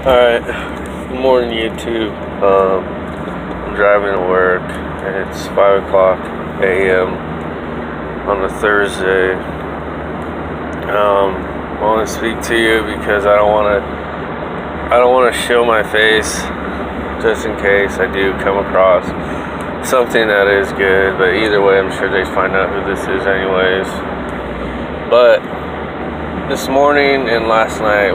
Alright, good morning YouTube. I'm driving to work and it's 5 o'clock a.m. on a Thursday. I want to speak to you because I don't want to show my face just in case I do come across something that is good, but either way I'm sure they find out who this is anyways. But this morning and last night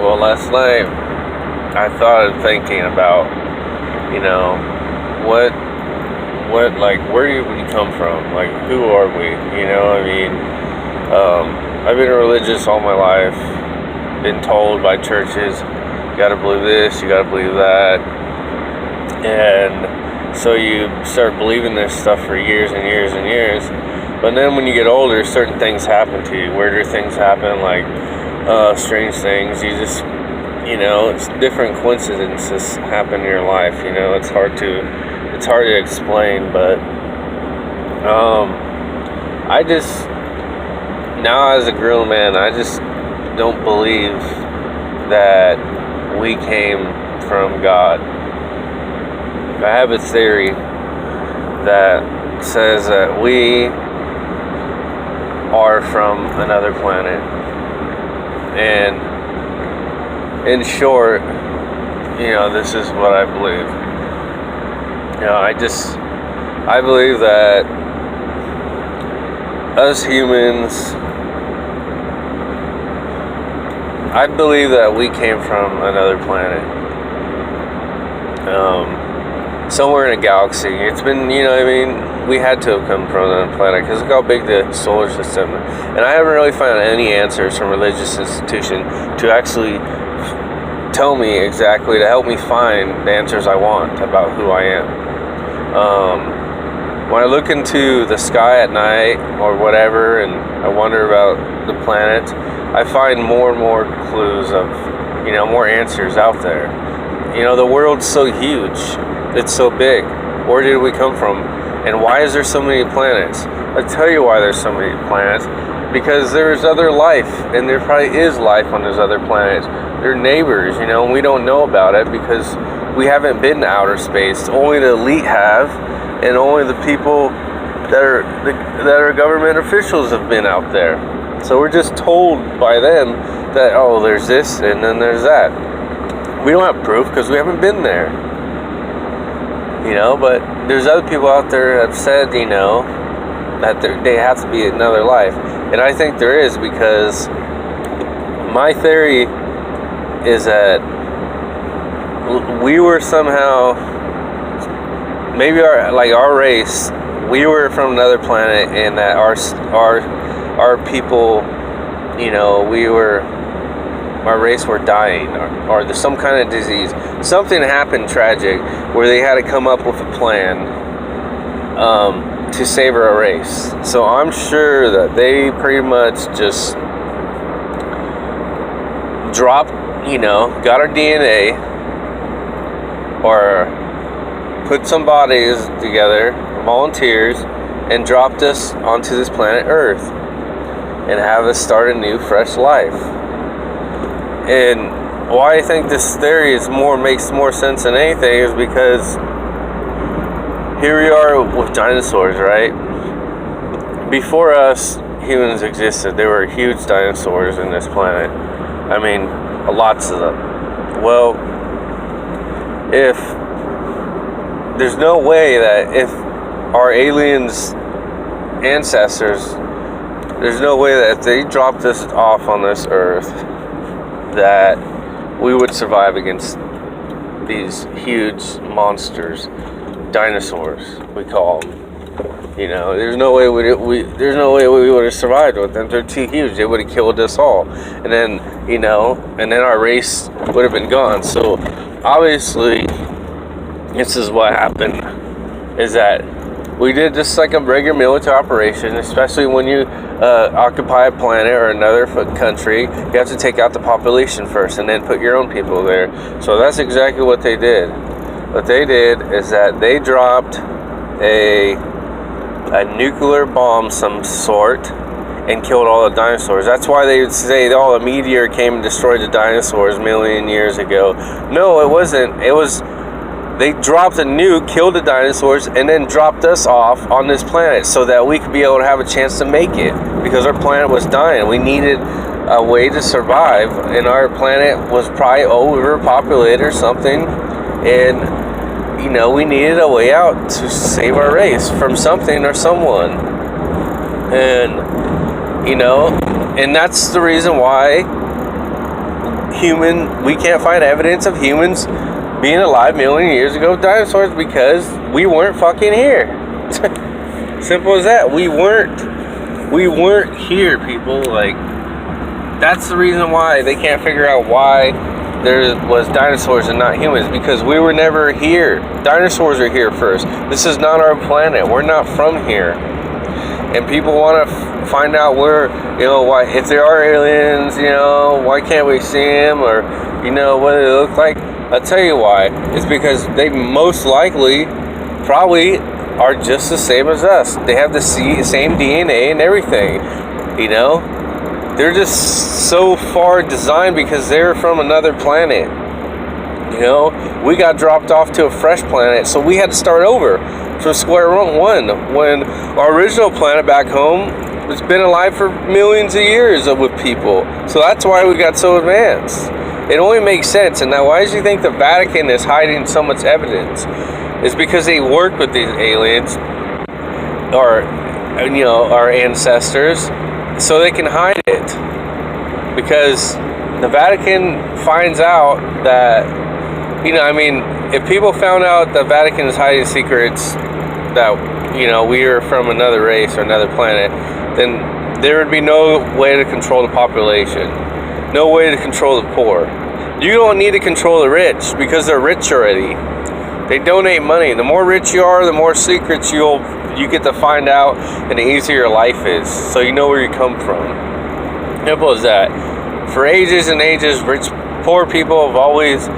I thought of thinking about, what, where do we come from? Like, who are we? I've been religious all my life, been told by churches, you gotta believe this, you gotta believe that. And so you start believing this stuff for years and years and years. But then when you get older, certain things happen to you. Weirder things happen, like strange things. You just, it's different coincidences happen in your life. It's hard to explain, but I just, now as a grown man, I just don't believe that we came from God. I have a theory that says that we are from another planet. And in short, this is what I believe. I believe that us humans, I believe that we came from another planet. Somewhere in a galaxy. It's been, we had to have come from another planet because look how big the solar system is. And I haven't really found any answers from religious institution to actually tell me exactly, to help me find the answers I want about who I am. When I look into the sky at night or whatever and I wonder about the planets, I find more and more clues of, more answers out there. The world's so huge. It's so big. Where did we come from? And why is there so many planets? I'll tell you why there's so many planets. Because there's other life, and there probably is life on those other planets. They're neighbors, and we don't know about it because we haven't been to outer space. Only the elite have, and only the people that are government officials have been out there. So we're just told by them that, oh, there's this and then there's that. We don't have proof because we haven't been there. But there's other people out there that have said, that they have to be another life. And I think there is, because my theory is that we were somehow, maybe our race, we were from another planet, and that our people, our race were dying, or there's some kind of disease. Something happened tragic where they had to come up with a plan to save our race. So I'm sure that they pretty much just dropped, got our DNA or put some bodies together, volunteers, and dropped us onto this planet Earth and have us start a new, fresh life. And why I think this theory makes more sense than anything is because here we are with dinosaurs, right? Before us humans existed, there were huge dinosaurs in this planet. I mean, lots of them. Well, if there's no way that if our aliens ancestors, there's no way that if they dropped us off on this Earth, that we would survive against these huge monsters, dinosaurs we call them. There's no way we would have survived with them. They're too huge. They would have killed us all, and then our race would have been gone. So obviously, this is what happened: is that we did just like a regular military operation. Especially when you occupy a planet or another country, you have to take out the population first, and then put your own people there. So that's exactly what they did. What they did is that they dropped a nuclear bomb some sort and killed all the dinosaurs. That's why they would say, oh, a meteor came and destroyed the dinosaurs a million years ago. No, it wasn't. It was, they dropped a nuke, killed the dinosaurs, and then dropped us off on this planet so that we could be able to have a chance to make it, because our planet was dying. We needed a way to survive, and our planet was probably overpopulated or something, and we needed a way out to save our race from something or someone. And and that's the reason why we can't find evidence of humans being alive a million years ago, dinosaurs, because we weren't fucking here. Simple as that. We weren't here, people. Like, that's the reason why they can't figure out why there was dinosaurs and not humans, because we were never here. Dinosaurs are here first. This is not our planet. We're not from here. And people want to find out where, why, if there are aliens, why can't we see them, or, what they look like. I'll tell you why. It's because they most likely probably are just the same as us. They have the same DNA and everything, They're just so far designed because they're from another planet. We got dropped off to a fresh planet, so we had to start over from square one. When our original planet back home has been alive for millions of years with people. So that's why we got so advanced. It only makes sense. And now, why do you think the Vatican is hiding so much evidence? It's because they work with these aliens, or our ancestors, so they can hide it. Because the Vatican finds out that, if people found out the Vatican is hiding secrets that, we are from another race or another planet, then there would be no way to control the population. No way to control the poor. You don't need to control the rich, because they're rich already. They donate money. The more rich you are, the more secrets you get to find out, and the easier your life is. So you know where you come from. Simple as that. For ages and ages, poor people have always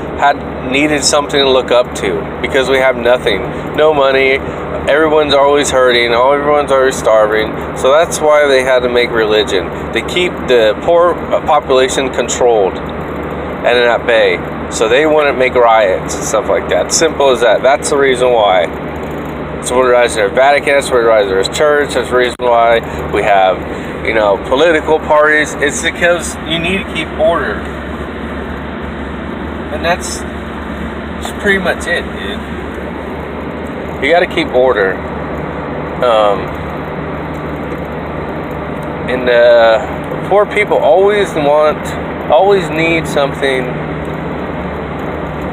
needed something to look up to, because we have nothing. No money. Everyone's always hurting. Everyone's always starving. So that's why they had to make religion. They keep the poor population controlled and at bay, so they wouldn't make riots and stuff like that. Simple as that. That's the reason why. That's what rises their Vatican. That's what rises their church. That's the reason why we have, political parties. It's because you need to keep order, and that's pretty much it, dude. You got to keep order. And poor people always need something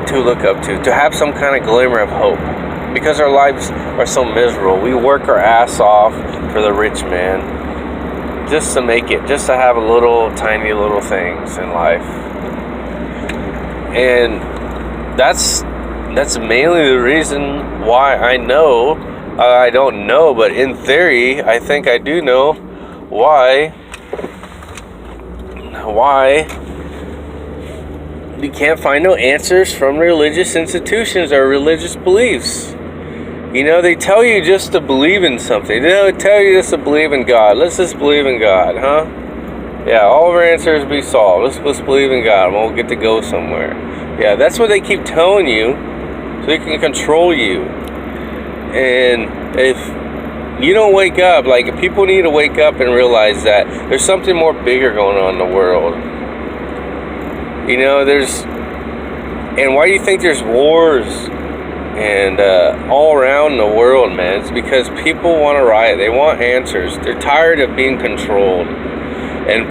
to look up to have some kind of glimmer of hope, because our lives are so miserable. We work our ass off for the rich man, just to make it, just to have tiny little things in life. And that's mainly the reason why I don't know, but in theory, I think I do know why you can't find no answers from religious institutions or religious beliefs. They tell you just to believe in something. They tell you just to believe in God. Let's just believe in God, huh? Yeah, all of our answers be solved. Let's believe in God and we'll get to go somewhere. Yeah, that's what they keep telling you, so they can control you. And if you don't wake up, people need to wake up and realize that there's something more bigger going on in the world. And why do you think there's wars and all around the world, man? It's because people want to riot. They want answers. They're tired of being controlled. And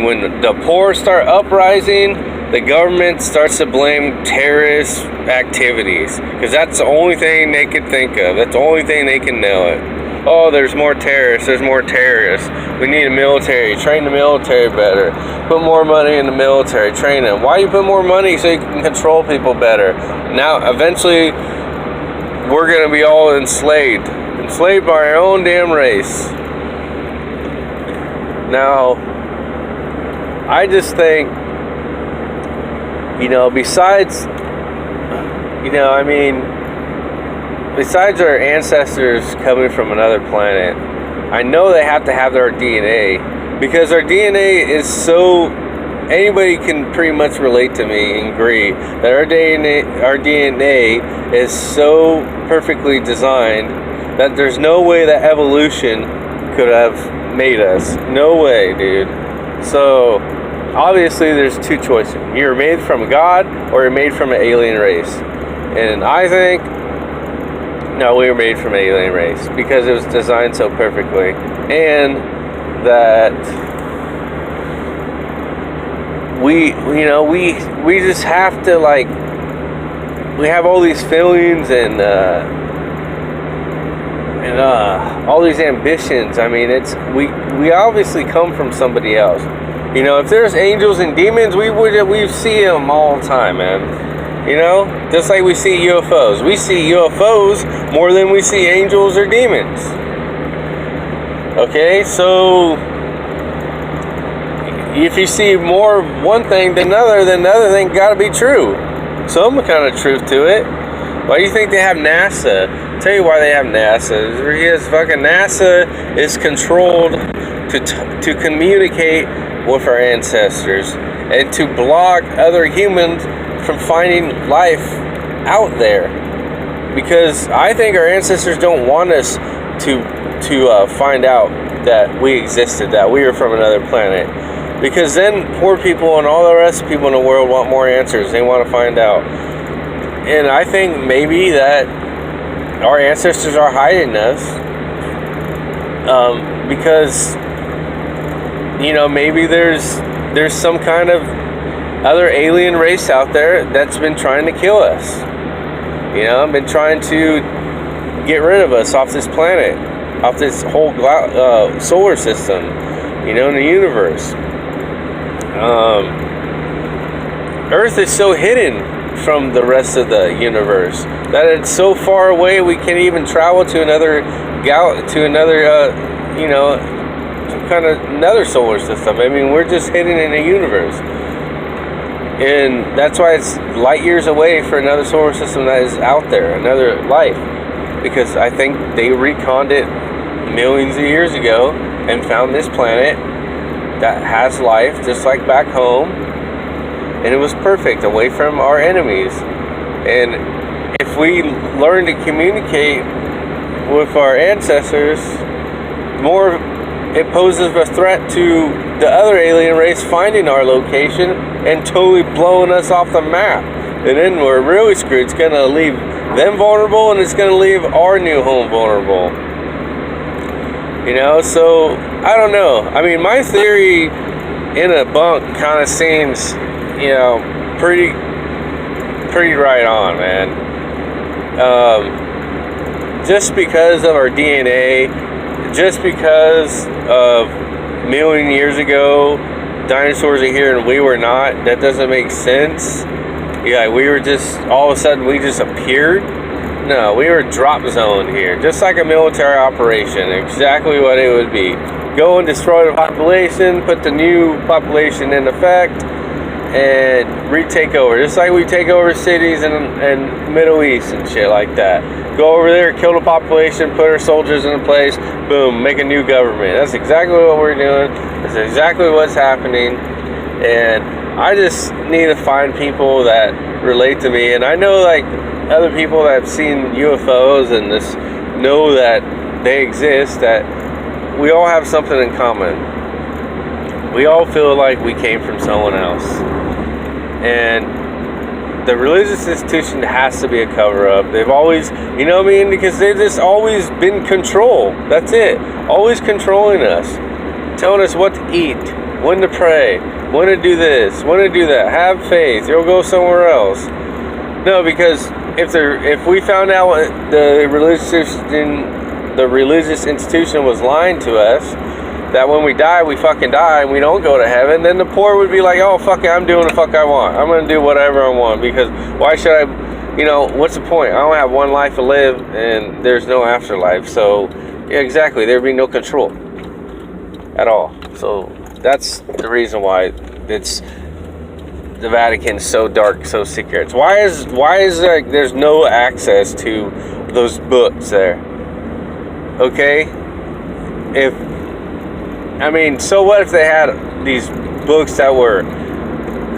when the poor start uprising, the government starts to blame terrorist activities, because that's the only thing they can think of. That's the only thing they can know it. Oh, there's more terrorists. There's more terrorists. We need a military. Train the military better. Put more money in the military. Train them. Why you put more money? So you can control people better. Now, eventually, we're going to be all enslaved by our own damn race. Now, I just think, besides our ancestors coming from another planet, I know they have to have our DNA, because our DNA is so, anybody can pretty much relate to me and agree that our DNA is so perfectly designed that there's no way that evolution could have made us. No way, dude. So obviously there's two choices. You're made from God or you're made from an alien race. And I think, no, we were made from an alien race because it was designed so perfectly. And that we just have to, like, we have all these feelings and all these ambitions. I mean, we obviously come from somebody else. You know, if there's angels and demons, we see them all the time, man. You know, just like we see UFOs. We see UFOs more than we see angels or demons. Okay, so if you see more of one thing than another, then the other thing got to be true. Some kind of truth to it. Why do you think they have NASA? I'll tell you why they have NASA. Because fucking NASA is controlled to communicate with our ancestors and to block other humans from finding life out there. Because I think our ancestors don't want us to find out that we existed, that we were from another planet. Because then poor people and all the rest of people in the world want more answers. They want to find out. And I think maybe that our ancestors are hiding us. Because, you know, maybe there's some kind of other alien race out there that's been trying to kill us. You know, been trying to get rid of us off this planet, off this whole solar system, you know, in the universe. Earth is so hidden from the rest of the universe that it's so far away we can't even travel to another you know, kind of another solar system. I mean, we're just hidden in a universe. And that's why it's light years away for another solar system that is out there, another life. Because I think they reconned it millions of years ago and found this planet that has life just like back home. And it was perfect, away from our enemies. And if we learn to communicate with our ancestors, more it poses a threat to the other alien race finding our location and totally blowing us off the map. And then we're really screwed. It's going to leave them vulnerable, and it's going to leave our new home vulnerable. You know, so I don't know. I mean, my theory in a bunk kind of seems, you know, pretty right on, man. Just because of our DNA, just because of a million years ago, dinosaurs are here and we were not, that doesn't make sense. Yeah, we were just, all of a sudden we just appeared. No, we were drop zoned here, just like a military operation, exactly what it would be. Go and destroy the population, put the new population in effect, and retake over, just like we take over cities and Middle East and shit like that. Go over there, kill the population, put our soldiers in place, boom, make a new government. That's exactly what we're doing. That's exactly what's happening. And I just need to find people that relate to me. And I know, like, other people that have seen UFOs and just know that they exist, that we all have something in common. We all feel like we came from someone else. And the religious institution has to be a cover-up. They've always, you know what I mean? Because they've just always been control. That's it. Always controlling us. Telling us what to eat, when to pray, when to do this, when to do that. Have faith. You'll go somewhere else. No, because if we found out what the religious institution was lying to us, that when we die, we fucking die and we don't go to heaven, then the poor would be like, oh, fuck it, I'm doing the fuck I want. I'm going to do whatever I want, because why should I, you know, what's the point? I only have one life to live and there's no afterlife. So, yeah, exactly, there'd be no control at all. So that's the reason why it's the Vatican's so dark, so secret. Why is like there's no access to those books there? Okay? if, I mean, so what if they had these books that were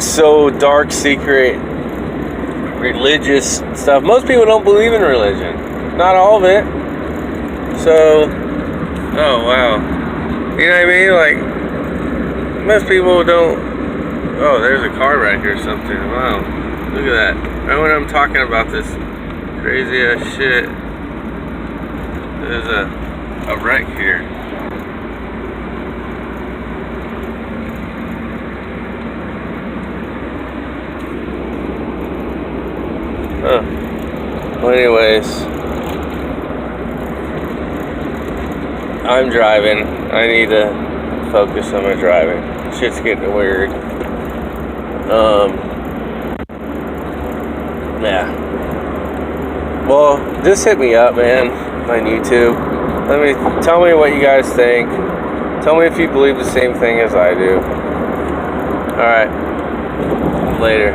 so dark, secret, religious stuff? Most people don't believe in religion. Not all of it. So, oh wow. You know what I mean? Like, most people don't. Oh, there's a car right here or something. Wow. Look at that. Right when I'm talking about this crazy ass shit, there's a wreck here. Huh. Well, anyways, I'm driving. I need to focus on my driving. Shit's getting weird. Yeah. Well, just hit me up, man, on YouTube. Tell me what you guys think. Tell me if you believe the same thing as I do. Alright. Later.